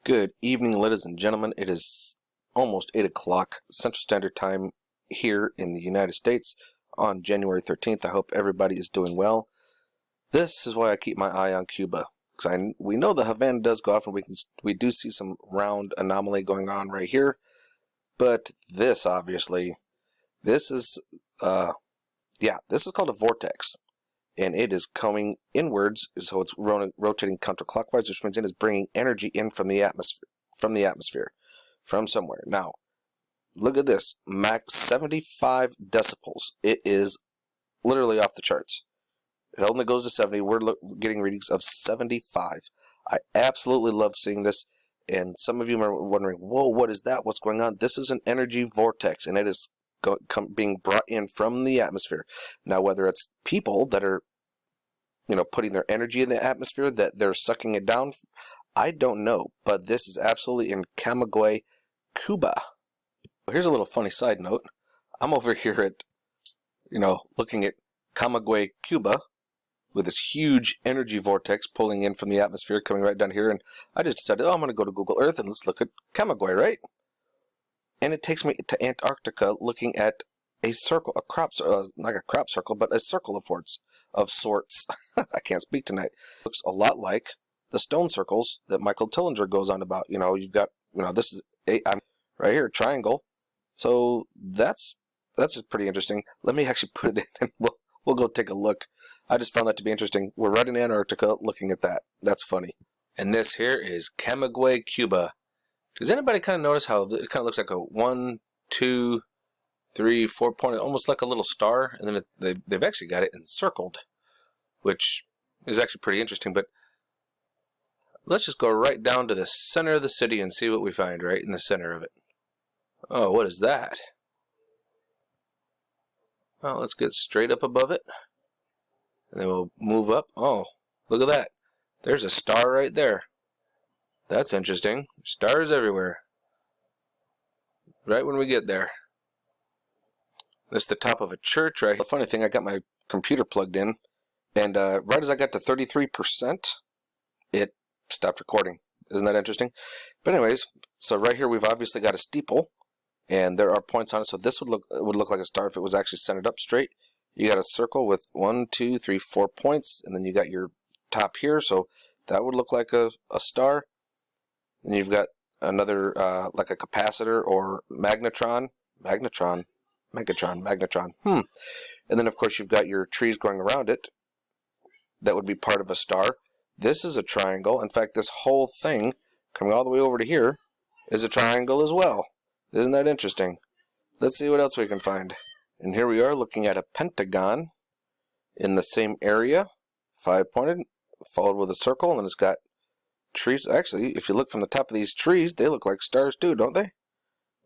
Good evening, ladies and gentlemen. It is almost 8 o'clock Central Standard Time here in the United States on January 13th. I hope everybody is doing well. This is why I keep my eye on Cuba, because we know the Havana does go off, and we do see some round anomaly going on right here. But this, obviously, this is called a vortex, and it is coming inwards, so it's rotating counterclockwise, which means it is bringing energy in from the atmosphere, from somewhere. Now, look at this, max 75 decibels. It is literally off the charts. It only goes to 70. We're getting readings of 75. I absolutely love seeing this, and some of you are wondering, whoa, what is that? What's going on? This is an energy vortex, and it is being brought in from the atmosphere. Now, whether it's people that are putting their energy in the atmosphere, that they're sucking it down, I don't know, but this is absolutely in Camaguey, Cuba. Here's a little funny side note. I'm over here at, looking at Camaguey, Cuba, with this huge energy vortex pulling in from the atmosphere, coming right down here, and I just decided, I'm going to go to Google Earth and let's look at Camaguey, right? And it takes me to Antarctica, looking at a circle, not a crop circle, but a circle of sorts. I can't speak tonight. Looks a lot like the stone circles that Michael Tillinger goes on about. You've got, this is right here, triangle. So that's pretty interesting. Let me actually put it in, and we'll go take a look. I just found that to be interesting. We're right in Antarctica looking at that. That's funny. And this here is Camaguey, Cuba. Does anybody kind of notice how it kind of looks like a 1, 2, 3, 4 point, almost like a little star, and then they've actually got it encircled, which is actually pretty interesting. But let's just go right down to the center of the city and see what we find right in the center of it. Oh, what is that? Well, let's get straight up above it, and then we'll move up. Oh, look at that. There's a star right there. That's interesting. Stars everywhere. Right when we get there. This is the top of a church, right? The funny thing, I got my computer plugged in, and right as I got to 33%, it stopped recording. Isn't that interesting? But anyways, so right here we've obviously got a steeple, and there are points on it. So this would look like a star if it was actually centered up straight. You got a circle with 1, 2, 3, 4 points, and then you got your top here. So that would look like a star. And you've got another like a capacitor or magnetron. Megatron. And then, of course, you've got your trees going around it. That would be part of a star. This is a triangle. In fact, this whole thing, coming all the way over to here, is a triangle as well. Isn't that interesting? Let's see what else we can find. And here we are looking at a pentagon in the same area, 5-pointed, followed with a circle, and then it's got trees. Actually, if you look from the top of these trees, they look like stars too, don't they?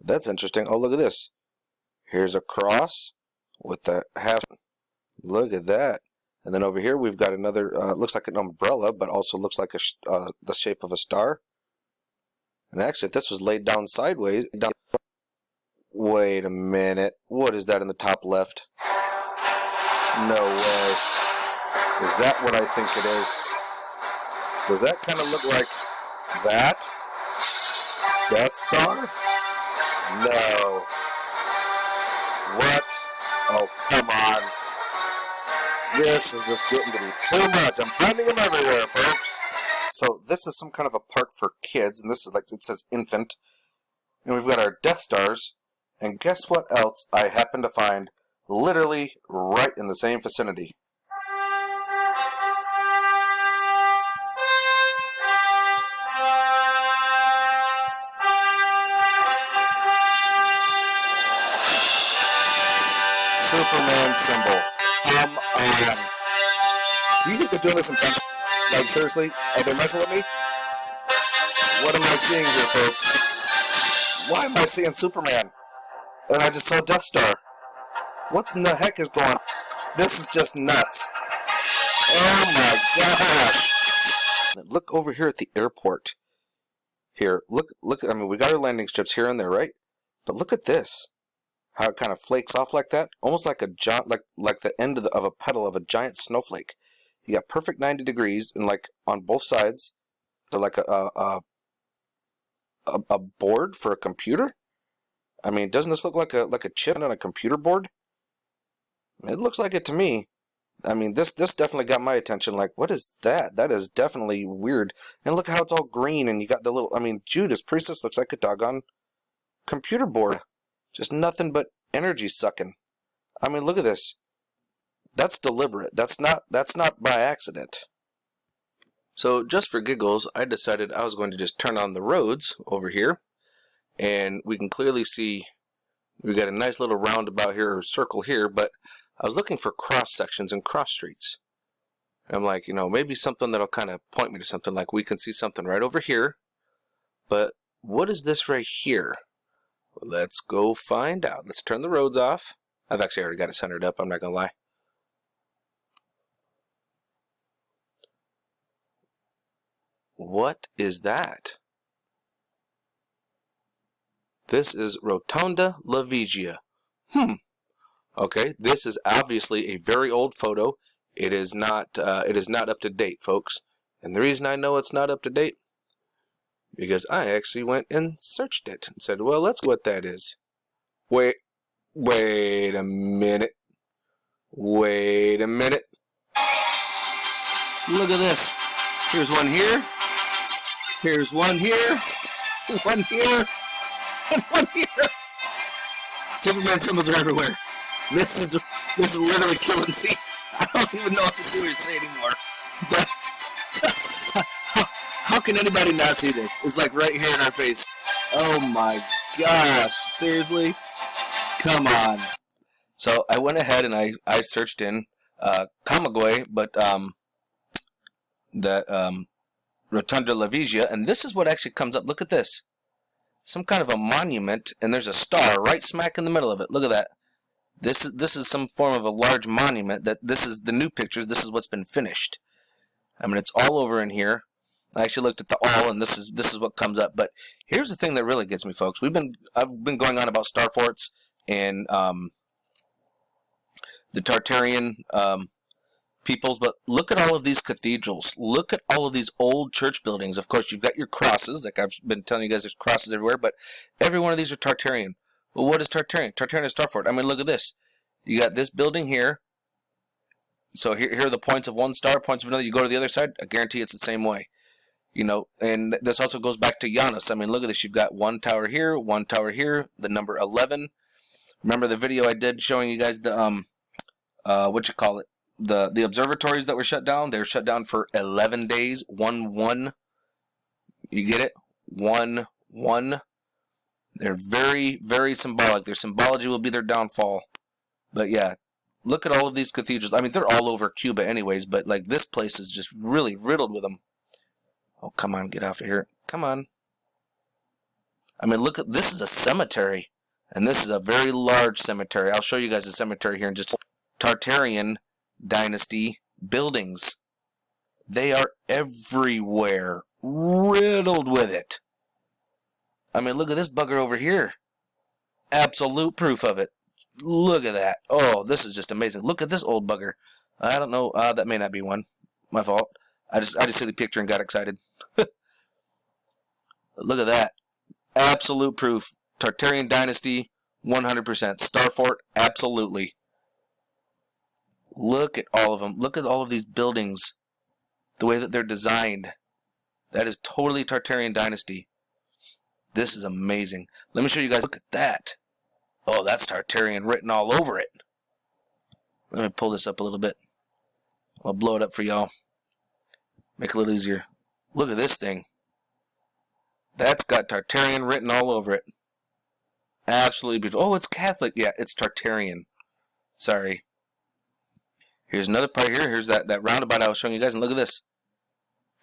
That's interesting. Oh, look at this. Here's a cross with the half. Look at that. And then over here we've got another, looks like an umbrella, but also looks like the shape of a star. And actually, if this was laid down sideways, wait a minute. What is that in the top left? No way. Is that what I think it is? Does that kind of look like that? Death Star? No. What? Oh, come on. This is just getting to be too much. I'm finding them everywhere, folks. So this is some kind of a park for kids, and this is like, it says infant. And we've got our Death Stars. And guess what else I happen to find literally right in the same vicinity? Superman symbol. Come on. Do you think they're doing this intentionally? Like, seriously? Are they messing with me? What am I seeing here, folks? Why am I seeing Superman? And I just saw Death Star. What in the heck is going on? This is just nuts. Oh my gosh. Look over here at the airport. Here, look, I mean, we got our landing strips here and there, right? But look at this. How it kind of flakes off like that, almost like like the end of a petal of a giant snowflake. You got perfect 90 degrees, and like on both sides, they're like a a board for a computer? I mean, doesn't this look like a chip on a computer board? It looks like it to me. I mean, this definitely got my attention. Like, what is that? That is definitely weird. And look how it's all green, and you got the little, I mean, Judas Priestess looks like a doggone computer board. Just nothing but energy sucking. I mean, look at this. That's deliberate. That's not by accident. So just for giggles, I decided I was going to just turn on the roads over here, and we can clearly see we got a nice little roundabout here, or circle here, but I was looking for cross sections and cross streets. And I'm like, you know, maybe something that'll kind of point me to something, like we can see something right over here, but what is this right here? Well, let's go find out. Let's turn the roads off. I've actually already got it centered up, I'm not gonna lie. What is that? This is Rotonda La Vigia. Okay, this is obviously a very old photo. It is not up to date, folks. And the reason I know it's not up to date, because I actually went and searched it and said, well, let's see what that is. Wait a minute. Wait a minute. Look at this. Here's one here. Here's one here. One here. And one here. Superman symbols are everywhere. This is literally killing me. I don't even know what to do or say anymore. But how can anybody not see this? It's like right here in our face. Oh my gosh. Seriously? Come on. So I went ahead and I searched in Camaguey, but Rotunda La Vigia, and this is what actually comes up. Look at this. Some kind of a monument, and there's a star right smack in the middle of it. Look at that. This is some form of a large monument. That this is the new pictures. This is what's been finished. I mean, it's all over in here. I actually looked at the all, and this is what comes up. But here's the thing that really gets me, folks. I've been going on about star forts and the Tartarian peoples, but look at all of these cathedrals. Look at all of these old church buildings. Of course, you've got your crosses. Like I've been telling you guys, there's crosses everywhere, but every one of these are Tartarian. Well, what is Tartarian? Tartarian is star fort. I mean, look at this. You got this building here. So here are the points of one star, points of another. You go to the other side, I guarantee it's the same way. You know, and this also goes back to Janus. I mean, look at this. You've got one tower here, the number 11. Remember the video I did showing you guys the the observatories that were shut down? They were shut down for 11 days. 1-1. You get it? 1-1. They're very, very symbolic. Their symbology will be their downfall. But yeah, look at all of these cathedrals. I mean, they're all over Cuba anyways, but like this place is just really riddled with them. Oh, come on, get off of here. Come on. I mean, look at this is a cemetery. And this is a very large cemetery. I'll show you guys a cemetery here in just Tartarian dynasty buildings. They are everywhere. Riddled with it. I mean, look at this bugger over here. Absolute proof of it. Look at that. Oh, this is just amazing. Look at this old bugger. I don't know. That may not be one. My fault. I just see the picture and got excited. Look at that. Absolute proof. Tartarian dynasty, 100%. Star fort, absolutely. Look at all of them. Look at all of these buildings. The way that they're designed. That is totally Tartarian dynasty. This is amazing. Let me show you guys. Look at that. Oh, that's Tartarian written all over it. Let me pull this up a little bit. I'll blow it up for y'all. Make it a little easier. Look at this thing. That's got Tartarian written all over it. Absolutely beautiful. Oh, it's Catholic. Yeah, it's Tartarian. Sorry. Here's another part here. Here's that roundabout I was showing you guys. And look at this.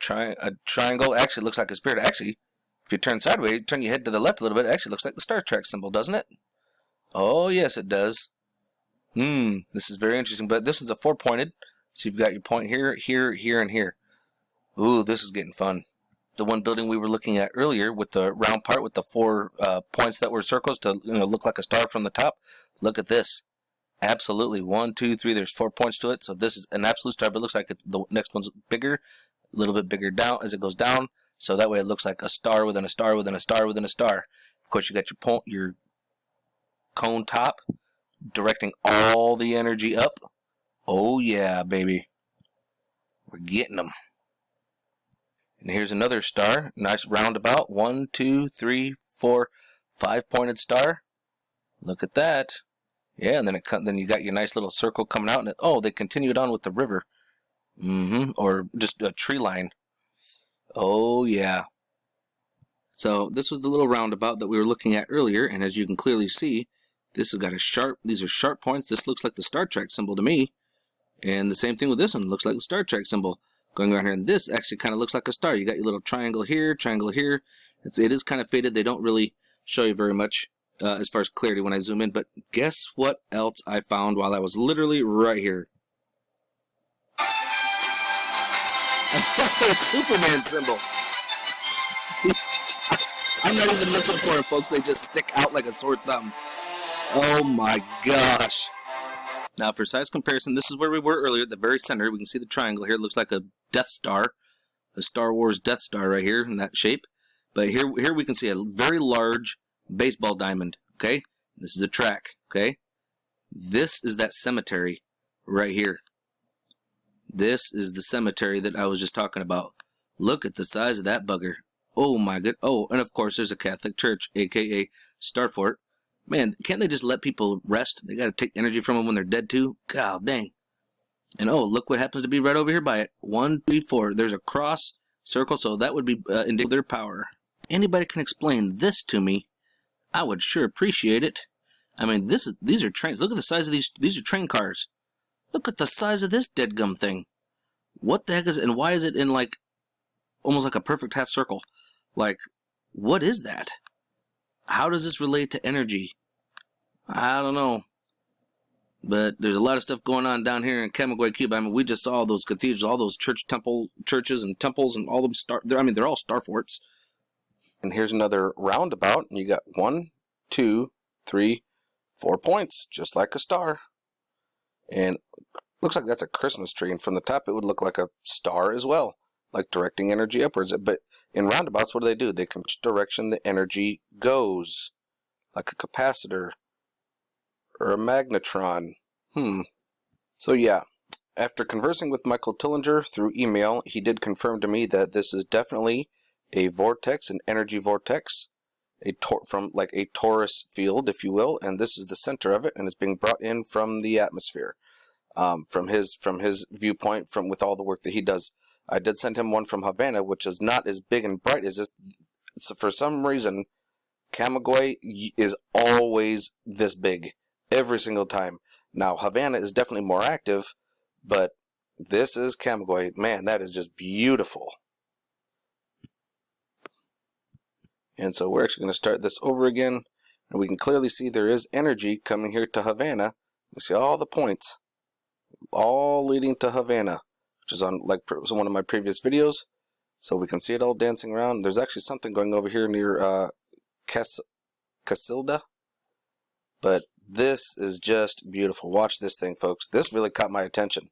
A triangle. Actually, looks like a spirit. Actually, if you turn sideways, turn your head to the left a little bit, it actually looks like the Star Trek symbol, doesn't it? Oh, yes, it does. This is very interesting. But this one's a four-pointed. So you've got your point here, here, here, and here. Ooh, this is getting fun. The one building we were looking at earlier with the round part with the four points that were circles to look like a star from the top. Look at this. Absolutely. 1, 2, 3. There's 4 points to it. So this is an absolute star, but it looks like the next one's bigger, a little bit bigger down as it goes down. So that way it looks like a star within a star within a star within a star. Of course, you got your cone top directing all the energy up. Oh yeah, baby. We're getting them. And here's another star. Nice roundabout. 1, 2, 3, 4, 5-pointed star. Look at that. Yeah, and then you got your nice little circle coming out. And they continued on with the river. Or just a tree line. Oh yeah. So this was the little roundabout that we were looking at earlier, and as you can clearly see, this has got these are sharp points. This looks like the Star Trek symbol to me. And the same thing with this one. Looks like the Star Trek symbol going around here. And this actually kind of looks like a star. You got your little triangle here, triangle here. It is kind of faded. They don't really show you very much as far as clarity when I zoom in. But guess what else I found while I was literally right here? Another Superman symbol. I'm not even looking for it, folks. They just stick out like a sore thumb. Oh my gosh. Now for size comparison, this is where we were earlier at the very center. We can see the triangle here. It looks like a Death Star, a Star Wars Death Star right here in that shape. But here we can see a very large baseball diamond, okay? This is a track, okay? This is that cemetery right here. This is the cemetery that I was just talking about. Look at the size of that bugger. Oh my god. Oh, and of course there's a Catholic church, aka Star Fort. Man, can't they just let people rest? They got to take energy from them when they're dead too? God dang. And look what happens to be right over here by it. 1, 2, 4. There's a cross, circle, so that would be indicative of their power. Anybody can explain this to me, I would sure appreciate it. I mean, these are trains. Look at the size of these are train cars. Look at the size of this deadgum thing. What the heck is it, and why is it in like, almost like a perfect half circle? Like, what is that? How does this relate to energy? I don't know. But there's a lot of stuff going on down here in Camaguey, Cuba. I mean, we just saw all those cathedrals, all those churches and temples, and all of them they're all star forts. And here's another roundabout, and you got 1, 2, 3, 4 points, just like a star. And looks like that's a Christmas tree, and from the top it would look like a star as well, like directing energy upwards. But in roundabouts, what do? They come which direction the energy goes, like a capacitor or a magnetron. So yeah, after conversing with Michael Tillinger through email, he did confirm to me that this is definitely a vortex, an energy vortex, from like a torus field, if you will, and this is the center of it, and it's being brought in from the atmosphere, from his viewpoint, with all the work that he does. I did send him one from Havana, which is not as big and bright as this. So for some reason, Camaguey is always this big, every single time. Now, Havana is definitely more active, but this is Camaguey. Man, that is just beautiful. And so we're actually going to start this over again, and we can clearly see there is energy coming here to Havana. You see all the points, all leading to Havana, which is on one of my previous videos. So we can see it all dancing around. There's actually something going over here near Casilda. But this is just beautiful. Watch this thing, folks. This really caught my attention.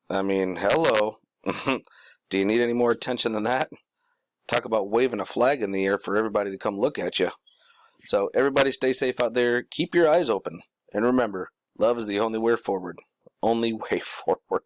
I mean, hello. Do you need any more attention than that? Talk about waving a flag in the air for everybody to come look at you. So everybody stay safe out there. Keep your eyes open. And remember, love is the only way forward. Only way forward.